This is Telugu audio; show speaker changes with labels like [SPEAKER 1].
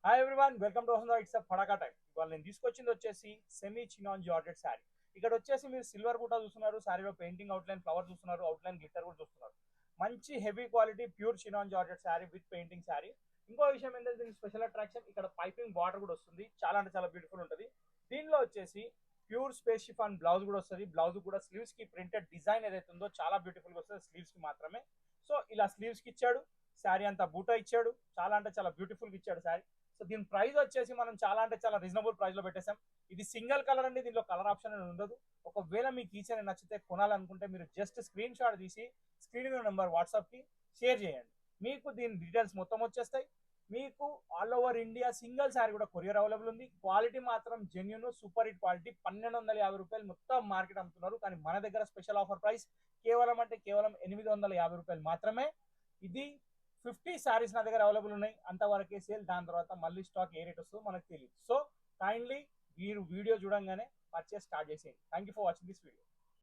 [SPEAKER 1] Hi everyone, welcome to Vasantha. It's పడకా టైం. ఇవాళ నేను తీసుకొచ్చింది వచ్చేసి సెమీ చినాన్ జార్జెట్ శారీ. ఇక్కడ వచ్చేసి మీరు సిల్వర్ బూటా చూస్తున్నారు, శారీలో పెయింటింగ్ అవుట్లైన్ ఫ్లవర్ చూస్తున్నారు, అవుట్లైన్ గ్లిటర్ కూడా చూస్తున్నారు. మంచి heavy quality pure chinon georgette sari with painting sari. ఇంకో విషయం ఏంటంటే దీనికి స్పెషల్ అట్రాక్షన్ ఇక్కడ పైపింగ్ బార్డర్ కూడా వస్తుంది, చాలా అంటే చాలా బ్యూటిఫుల్ ఉంటుంది. దీనిలో వచ్చేసి ప్యూర్ స్పేస్ షిఫాన్ బ్లౌజ్ కూడా వస్తుంది. బ్లౌజ్ కూడా స్లీవ్స్ కి ప్రింటెడ్ డిజైన్ ఏదైతే ఉందో చాలా బ్యూటిఫుల్ గా వస్తుంది స్లీవ్స్ కి మాత్రమే. సో ఇలా స్లీవ్స్ కి ఇచ్చాడు, శారీ అంతా బూటా ఇచ్చాడు, చాలా అంటే చాలా బ్యూటిఫుల్ గా ఇచ్చాడు శారీ. సో దీని ప్రైస్ వచ్చేసి మనం చాలా అంటే చాలా రీజనబుల్ ప్రైస్ లో పెట్టేసాం. ఇది సింగిల్ కలర్ అండి, దీనిలో కలర్ ఆప్షన్ అనేది ఉండదు. ఒకవేళ మీకు ఈ చీర నచ్చితే కొనాలనుకుంటే మీరు జస్ట్ స్క్రీన్ షాట్ తీసి స్క్రీన్ నెంబర్ వాట్సాప్ కి షేర్ చేయండి, మీకు దీని డీటెయిల్స్ మొత్తం వచ్చేస్తాయి. మీకు all over India single sari కూడా కొరియర్ అవైలబుల్ ఉంది. క్వాలిటీ మాత్రం జెన్యూన్ సూపర్ హిట్ క్వాలిటీ. 1250 రూపాయలు మొత్తం మార్కెట్ అమ్ముతున్నారు, కానీ మన దగ్గర స్పెషల్ ఆఫర్ ప్రైస్ కేవలం అంటే కేవలం 850 రూపాయలు మాత్రమే. ఇది 50 శారీస్ నా దగ్గర అవైలబుల్ ఉన్నాయి, అంతవరకే సేల్. దాని తర్వాత మళ్ళీ స్టాక్ ఏ రేట్ వస్తుందో మనకు తెలియదు. సో కైండ్లీ మీరు వీడియో చూడంగానే పర్చేస్ స్టార్ట్ చేసేయండి. Thank you for watching this video.